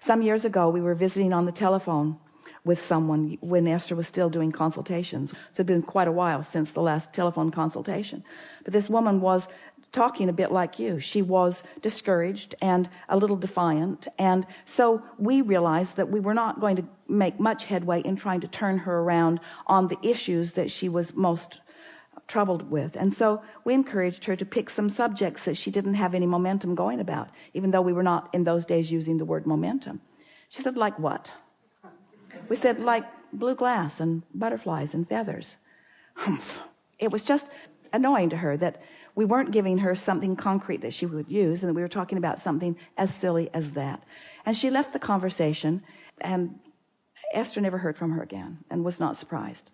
Some years ago, we were visiting on the telephone with someone when Esther was still doing consultations. So it had been quite a while since the last telephone consultation. But this woman was talking a bit like you. She was discouraged and a little defiant. And so we realized that we were not going to make much headway in trying to turn her around on the issues that she was most troubled with. And so we encouraged her to pick some subjects that she didn't have any momentum going about, even though we were not in those days using the word momentum. She said, like what? We said, like blue glass and butterflies and feathers. Humph. It was just annoying to her that we weren't giving her something concrete that she would use, and that we were talking about something as silly as that. And she left the conversation, and Esther never heard from her again and was not surprised.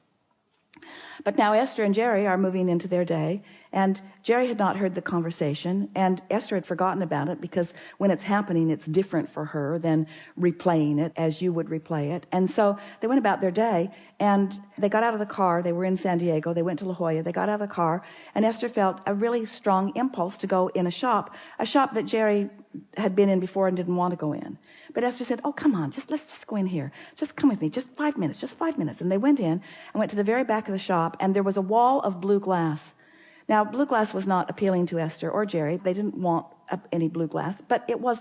But now Esther and Jerry are moving into their day, and Jerry had not heard the conversation, and Esther had forgotten about it, because when it's happening, it's different for her than replaying it as you would replay it. And so they went about their day, and they got out of the car. They were in San Diego. They went to La Jolla. They got out of the car, and Esther felt a really strong impulse to go in a shop that Jerry had been in before and didn't want to go in. But Esther said, oh, come on, let's just go in here. Just come with me, just 5 minutes. And they went in and went to the very back of the shop, and there was a wall of blue glass. Now, blue glass was not appealing to Esther or Jerry. They didn't want any blue glass, but it was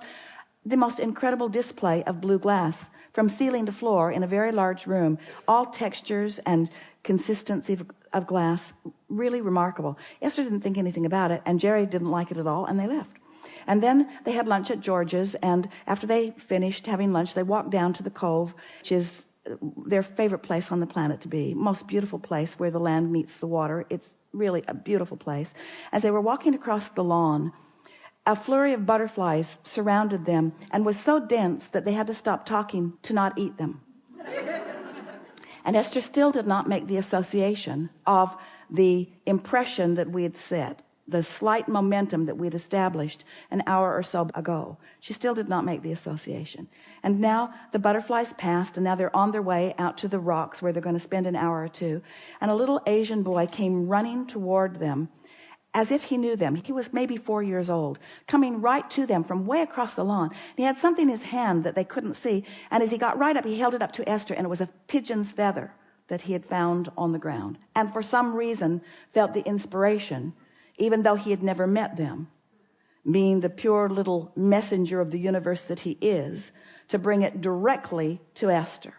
the most incredible display of blue glass from ceiling to floor in a very large room, all textures and consistency of glass, really remarkable. Esther didn't think anything about it, and Jerry didn't like it at all, and they left. And then they had lunch at George's, and after they finished having lunch, they walked down to the Cove, which is their favorite place on the planet to be, most beautiful place where the land meets the water. It's really a beautiful place. As they were walking across the lawn, a flurry of butterflies surrounded them and was so dense that they had to stop talking to not eat them. And Esther still did not make the association of the impression that we had set, the slight momentum that we had established an hour or so ago. She still did not make the association. And now the butterflies passed, and now they're on their way out to the rocks where they're going to spend an hour or two. And a little Asian boy came running toward them as if he knew them. He was maybe 4 years old, coming right to them from way across the lawn. He had something in his hand that they couldn't see, and as he got right up, he held it up to Esther, and it was a pigeon's feather that he had found on the ground, and for some reason felt the inspiration, even though he had never met them, being the pure little messenger of the universe that he is, to bring it directly to Esther.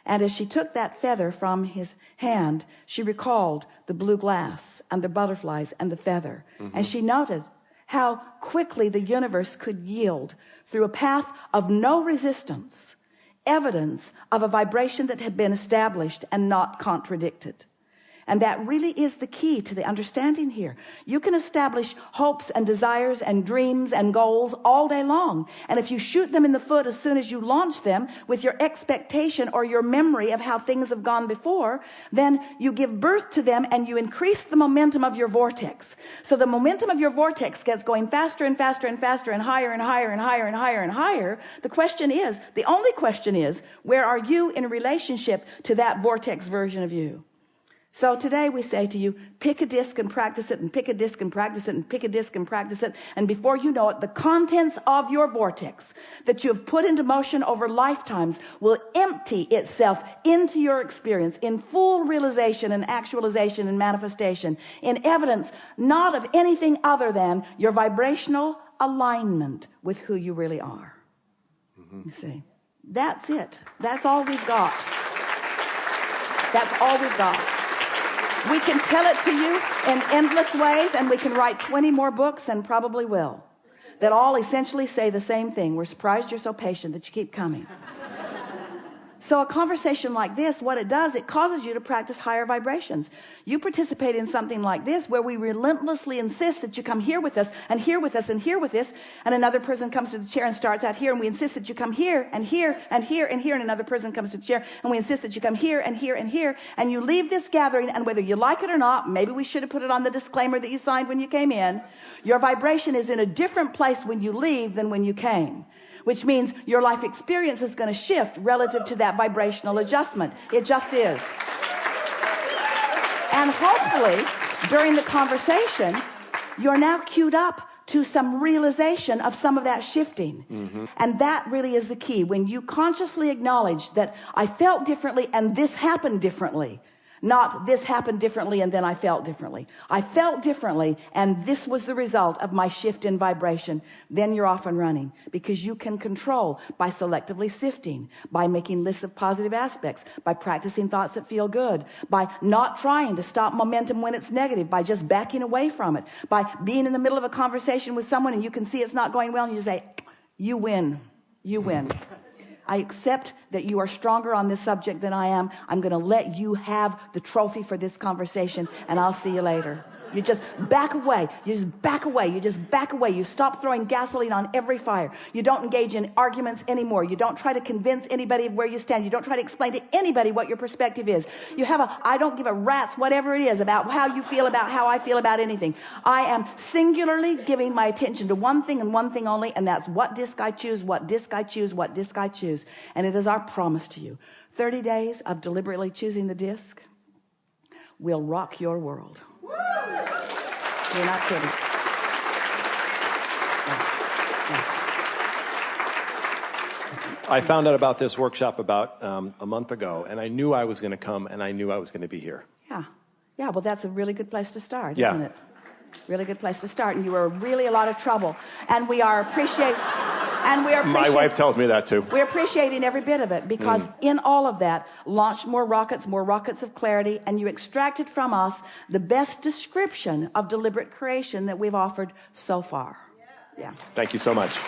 And as she took that feather from his hand, she recalled the blue glass and the butterflies and the feather. And she noted how quickly the universe could yield through a path of no resistance, evidence of a vibration that had been established and not contradicted. And that really is the key to the understanding here. You can establish hopes and desires and dreams and goals all day long. And if you shoot them in the foot as soon as you launch them with your expectation or your memory of how things have gone before, then you give birth to them and you increase the momentum of your vortex. So the momentum of your vortex gets going faster and faster and faster and higher and higher and higher and higher and higher. The only question is, where are you in relationship to that vortex version of you? So today we say to you, pick a disc and practice it, and pick a disc and practice it, and pick a disc and practice it. And before you know it, the contents of your vortex that you have put into motion over lifetimes will empty itself into your experience in full realization and actualization and manifestation, in evidence not of anything other than your vibrational alignment with who you really are. You see, that's it. That's all we've got. That's all we've got. We can tell it to you in endless ways, and we can write 20 more books, and probably will, that all essentially say the same thing. We're surprised you're so patient that you keep coming. So a conversation like this, what it does, it causes you to practice higher vibrations. You participate in something like this where we relentlessly insist that you come here with us and here with us and here with us, and another person comes to the chair and starts out here, and we insist that you come here and here and here and here, and another person comes to the chair, and we insist that you come here and here and here, and you leave this gathering, and whether you like it or not, maybe we should have put it on the disclaimer that you signed when you came in, your vibration is in a different place when you leave than when you came. Which means your life experience is going to shift relative to that vibrational adjustment. It just is. And hopefully, during the conversation, you're now queued up to some realization of some of that shifting. And that really is the key. When you consciously acknowledge that I felt differently and this happened differently, not this happened differently and then I felt differently. I felt differently and this was the result of my shift in vibration. Then you're off and running, because you can control by selectively sifting, by making lists of positive aspects, by practicing thoughts that feel good, by not trying to stop momentum when it's negative, by just backing away from it, by being in the middle of a conversation with someone and you can see it's not going well and you say, you win, you win. I accept that you are stronger on this subject than I am. I'm going to let you have the trophy for this conversation, and I'll see you later. You just back away. You just back away. You just back away. You stop throwing gasoline on every fire. You don't engage in arguments anymore. You don't try to convince anybody of where you stand. You don't try to explain to anybody what your perspective is. You have a, I don't give a rat's whatever it is about how you feel about how I feel about anything. I am singularly giving my attention to one thing and one thing only, and that's what disc I choose, what disc I choose, what disc I choose. And it is our promise to you. 30 days of deliberately choosing the disc will rock your world. You're not kidding. I found out about this workshop about a month ago, and I knew I was going to come, and I knew I was going to be here. Yeah, well, that's a really good place to start, Yeah. isn't it? Really good place to start, and you were really a lot of trouble, and we are appreciating. My wife tells me that too. We're appreciating every bit of it, because in all of that launched more rockets of clarity, and you extracted from us the best description of deliberate creation that we've offered so far. Yeah. Thank you so much.